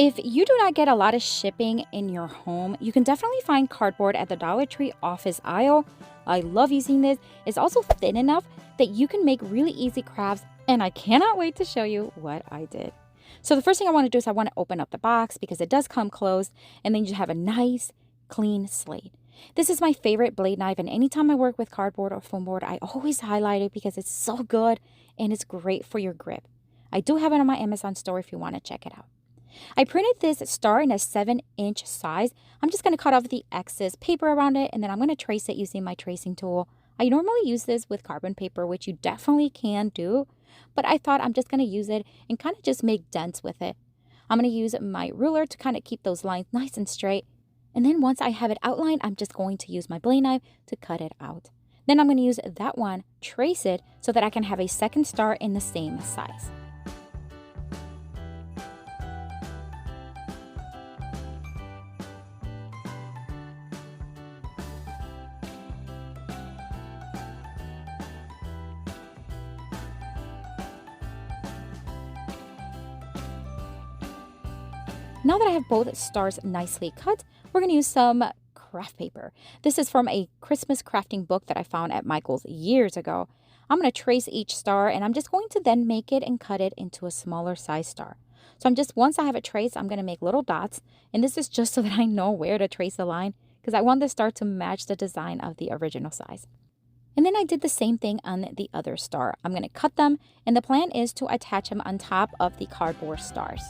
If you do not get a lot of shipping in your home, you can definitely find cardboard at the Dollar Tree office aisle. I love using this. It's also thin enough that you can make really easy crafts, and I cannot wait to show you what I did. So the first thing I want to do is I want to open up the box because it does come closed, and then you have a nice, clean slate. This is my favorite blade knife, and anytime I work with cardboard or foam board, I always highlight it because it's so good and it's great for your grip. I do have it on my Amazon store if you want to check it out. I printed this star in a 7-inch size. I'm just going to cut off the excess paper around it, and then I'm going to trace it using my tracing tool. I normally use this with carbon paper, which you definitely can do, but I thought I'm just going to use it and kind of just make dents with it. I'm going to use my ruler to kind of keep those lines nice and straight. And then once I have it outlined, I'm just going to use my blade knife to cut it out. Then I'm going to use that one, trace it so that I can have a second star in the same size. Now that I have both stars nicely cut, we're going to use some craft paper. This is from a Christmas crafting book that I found at Michael's years ago. I'm going to trace each star, and I'm just going to then make it and cut it into a smaller size star. So once I have it traced, I'm going to make little dots, and this is just so that I know where to trace the line because I want the star to match the design of the original size. And then I did the same thing on the other star. I'm going to cut them, and the plan is to attach them on top of the cardboard stars.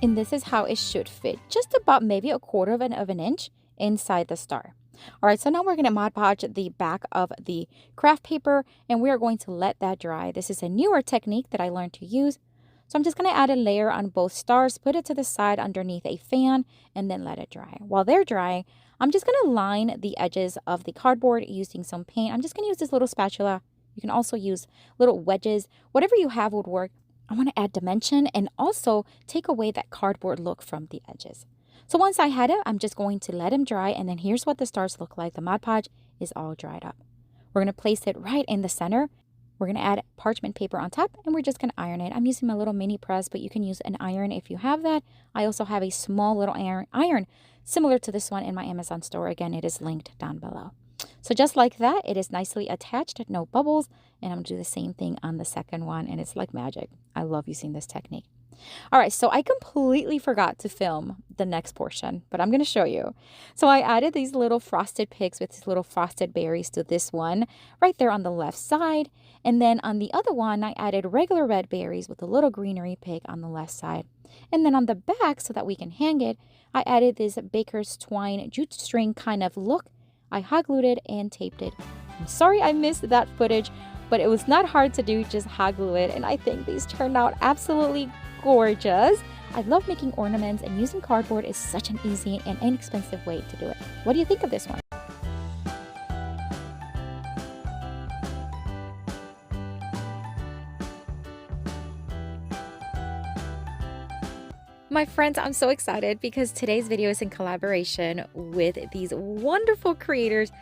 And this is how it should fit, just about maybe a quarter of an inch inside the star. All right, so now we're going to Mod Podge the back of the craft paper, and we are going to let that dry. This is a newer technique that I learned to use. So I'm just going to add a layer on both stars, put it to the side underneath a fan, and then let it dry. While they're drying, I'm just going to line the edges of the cardboard using some paint. I'm just going to use this little spatula. You can also use little wedges. Whatever you have would work. I want to add dimension and also take away that cardboard look from the edges. So once I had it, I'm just going to let them dry, and then here's what the stars look like. The Mod Podge is all dried up. We're going to place it right in the center. We're going to add parchment paper on top, and we're just going to iron it. I'm using my little mini press, but you can use an iron if you have that. I also have a small little iron similar to this one in my Amazon store. Again, it is linked down below. So just like that, it is nicely attached, no bubbles, and I'm going to do the same thing on the second one, and it's like magic. I love using this technique. All right, so I completely forgot to film the next portion, but I'm going to show you. So I added these little frosted pigs with these little frosted berries to this one right there on the left side, and then on the other one, I added regular red berries with a little greenery pig on the left side. And then on the back, so that we can hang it, I added this baker's twine jute string kind of look. I hot glued it and taped it. I'm sorry I missed that footage, but it was not hard to do, just hot glue it, and I think these turned out absolutely gorgeous. I love making ornaments, and using cardboard is such an easy and inexpensive way to do it. What do you think of this one? My friends, I'm so excited because today's video is in collaboration with these wonderful creators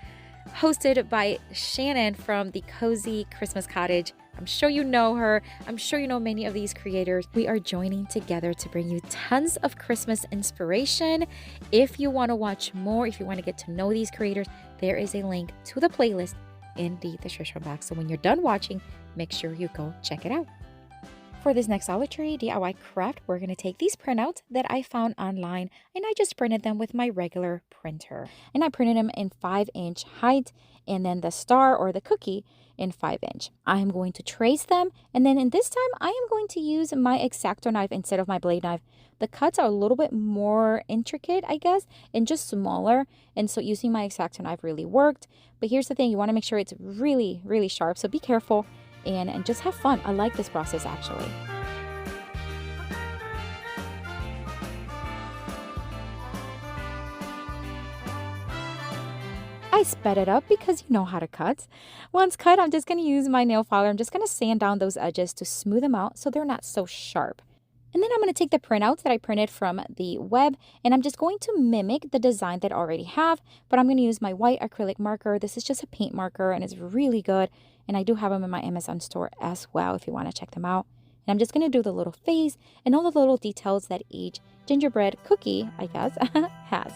hosted by Shannon from the Cozy Christmas Cottage. I'm sure you know her. I'm sure you know many of these creators. We are joining together to bring you tons of Christmas inspiration. If you want to watch more, if you want to get to know these creators, there is a link to the playlist in the description box. So when you're done watching, make sure you go check it out. For this next Dollar Tree DIY craft, we're going to take these printouts that I found online, and I just printed them with my regular printer. And I printed them in 5-inch height, and then the star or the cookie in 5-inch. I am going to trace them, and then in this time, I am going to use my X-Acto knife instead of my blade knife. The cuts are a little bit more intricate, I guess, and just smaller, and so using my X-Acto knife really worked. But here's the thing, you want to make sure it's really, really sharp, so be careful. And just have fun. I like this process actually. I sped it up because you know how to cut. Once cut, I'm just going to use my nail filer. I'm just going to sand down those edges to smooth them out so they're not so sharp. And then I'm going to take the printouts that I printed from the web, and I'm just going to mimic the design that I already have, but I'm going to use my white acrylic marker. This is just a paint marker, and it's really good. And I do have them in my Amazon store as well if you want to check them out. And I'm just going to do the little face and all the little details that each gingerbread cookie, I guess, has.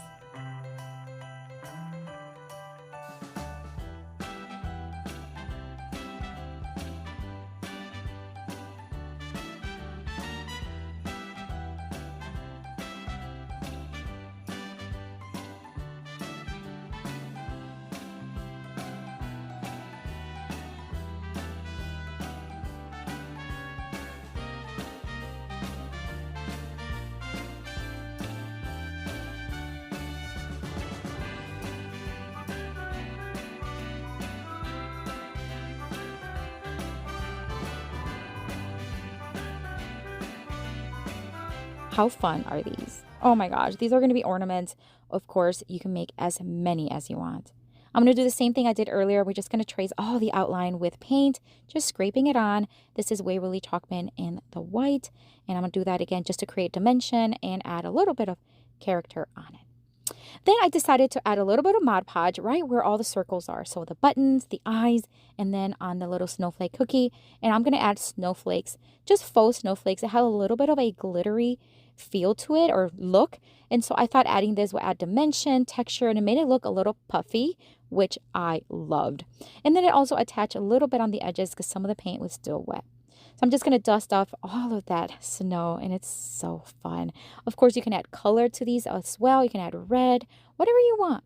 How fun are these? Oh my gosh, these are going to be ornaments. Of course, you can make as many as you want. I'm going to do the same thing I did earlier. We're just going to trace all the outline with paint, just scraping it on. This is Waverly Chalkman in the white. And I'm going to do that again just to create dimension and add a little bit of character on it. Then I decided to add a little bit of Mod Podge right where all the circles are. So the buttons, the eyes, and then on the little snowflake cookie. And I'm going to add snowflakes, just faux snowflakes. It had a little bit of a glittery feel to it or look. And so I thought adding this would add dimension, texture, and it made it look a little puffy, which I loved. And then it also attached a little bit on the edges because some of the paint was still wet. So I'm just going to dust off all of that snow, and it's so fun. Of course, you can add color to these as well. You can add red, whatever you want.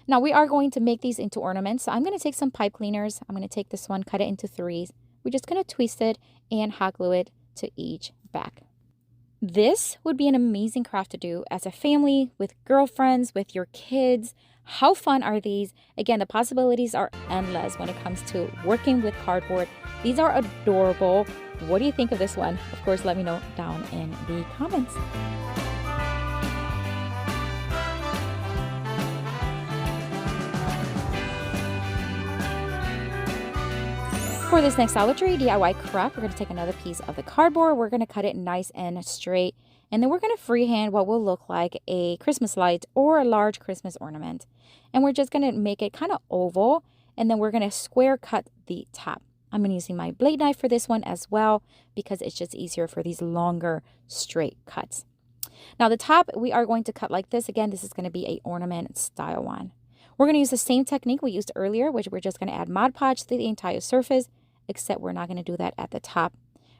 Now, we are going to make these into ornaments. So I'm going to take some pipe cleaners. I'm going to take this one, cut it into 3s. We're just going to twist it and hot glue it to each back. This would be an amazing craft to do as a family, with girlfriends, with your kids. How fun are these? Again, the possibilities are endless when it comes to working with cardboard. These are adorable. What do you think of this one? Of course, let me know down in the comments. For this next Dollar Tree DIY craft, we're going to take another piece of the cardboard. We're going to cut it nice and straight. And then we're going to freehand what will look like a Christmas light or a large Christmas ornament. And we're just going to make it kind of oval. And then we're going to square cut the top. I'm going to using my blade knife for this one as well because it's just easier for these longer straight cuts. Now the top we are going to cut like this. Again, this is going to be a ornament style one. We're going to use the same technique we used earlier, which we're just going to add Mod Podge to the entire surface, except we're not going to do that at the top.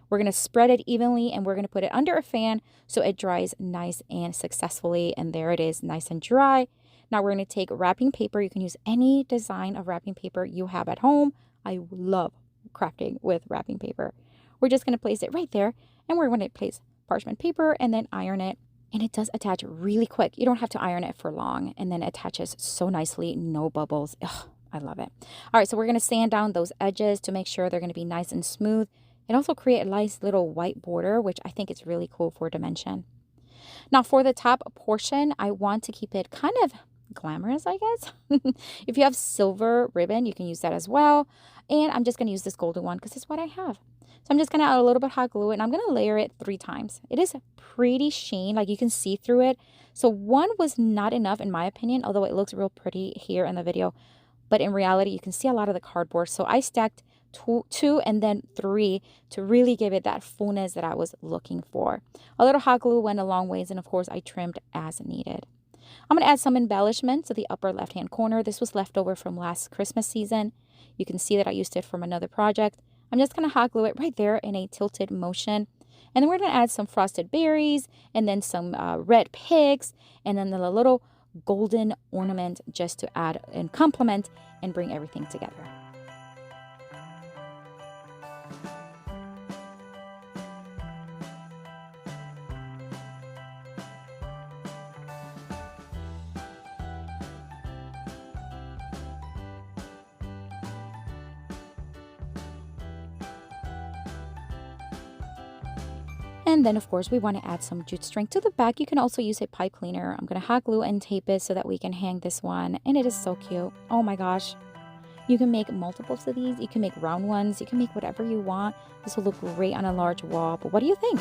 We're going to spread it evenly and we're going to put it under a fan so it dries nice and successfully. And there it is, nice and dry. Now we're going to take wrapping paper. You can use any design of wrapping paper you have at home. I love crafting with wrapping paper. We're just going to place it right there, and we're going to place parchment paper and then iron it. And it does attach really quick. You don't have to iron it for long, and then it attaches so nicely, no bubbles. Ugh, I love it. All right, so we're going to sand down those edges to make sure they're going to be nice and smooth, and also create a nice little white border, which I think is really cool for dimension. Now for the top portion, I want to keep it kind of glamorous, I guess. If you have silver ribbon, you can use that as well. And I'm just going to use this golden one because it's what I have. So I'm just going to add a little bit of hot glue, and I'm going to layer it 3 times. It is pretty sheen, like you can see through it. So 1 was not enough in my opinion, although it looks real pretty here in the video. But in reality, you can see a lot of the cardboard. So I stacked 2 and then 3 to really give it that fullness that I was looking for. A little hot glue went a long ways, and of course I trimmed as needed. I'm going to add some embellishment to the upper left hand corner. This was left over from last Christmas season. You can see that I used it from another project. I'm just going to hot glue it right there in a tilted motion. And then we're going to add some frosted berries and then some red pigs and then the little golden ornament just to add and complement and bring everything together. And then, of course, we want to add some jute string to the back. You can also use a pipe cleaner. I'm going to hot glue and tape it so that we can hang this one. And it is so cute. Oh my gosh. You can make multiples of these. You can make round ones. You can make whatever you want. This will look great on a large wall. But what do you think?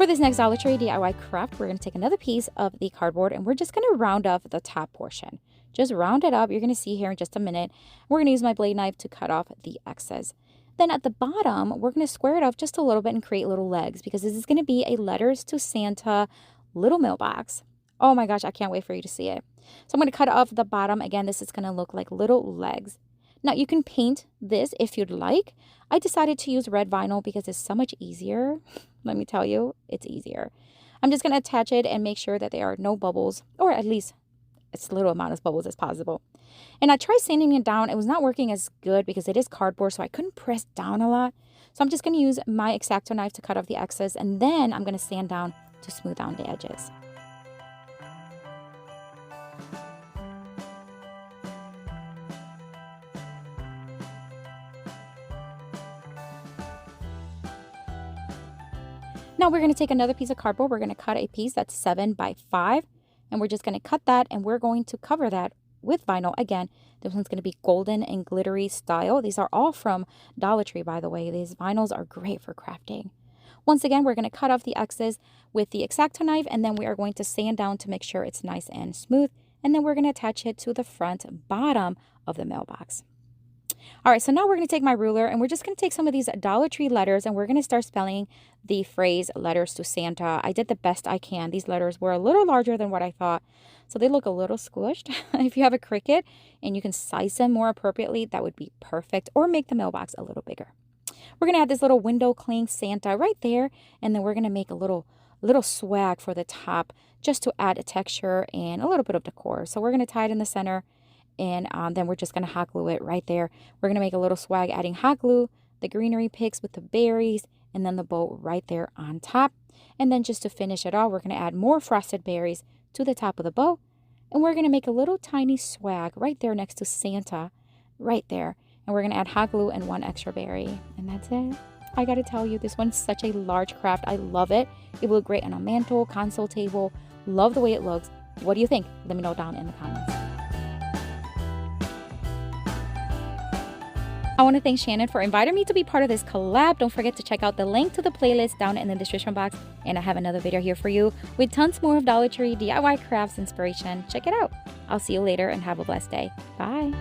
For this next Dollar Tree DIY craft, we're going to take another piece of the cardboard and we're just going to round off the top portion. Just round it up. You're going to see here in just a minute. We're going to use my blade knife to cut off the excess. Then at the bottom, we're going to square it off just a little bit and create little legs because this is going to be a Letters to Santa little mailbox. Oh my gosh, I can't wait for you to see it. So I'm going to cut off the bottom. Again, this is going to look like little legs. Now you can paint this if you'd like. I decided to use red vinyl because it's so much easier. Let me tell you, it's easier. I'm just going to attach it and make sure that there are no bubbles, or at least as little amount of bubbles as possible. And I tried sanding it down. It was not working as good because it is cardboard, so I couldn't press down a lot. So I'm just going to use my X-Acto knife to cut off the excess, and then I'm going to sand down to smooth down the edges. Now we're going to take another piece of cardboard. We're going to cut a piece that's 7 by 5. And we're just going to cut that and we're going to cover that with vinyl. Again, this one's going to be golden and glittery style. These are all from Dollar Tree, by the way. These vinyls are great for crafting. Once again, we're going to cut off the excess with the X-Acto knife. And then we are going to sand down to make sure it's nice and smooth. And then we're going to attach it to the front bottom of the mailbox. All right, so now we're going to take my ruler and we're just going to take some of these Dollar Tree letters and we're going to start spelling the phrase Letters to Santa. I did the best I can. These letters were a little larger than what I thought, so they look a little squished. If you have a Cricut and you can size them more appropriately, that would be perfect, or make the mailbox a little bigger. We're going to add this little window cling Santa right there, and then we're going to make a little swag for the top just to add a texture and a little bit of decor. So we're going to tie it in the center. And then we're just going to hot glue it right there. We're going to make a little swag adding hot glue, the greenery picks with the berries, and then the bow right there on top. And then just to finish it all, we're going to add more frosted berries to the top of the bow. And we're going to make a little tiny swag right there next to Santa, right there. And we're going to add hot glue and 1 extra berry. And that's it. I got to tell you, this one's such a large craft. I love it. It will look great on a mantle, console table. Love the way it looks. What do you think? Let me know down in the comments. I want to thank Shannon for inviting me to be part of this collab. Don't forget to check out the link to the playlist down in the description box. And I have another video here for you with tons more of Dollar Tree DIY crafts inspiration. Check it out. I'll see you later and have a blessed day. Bye.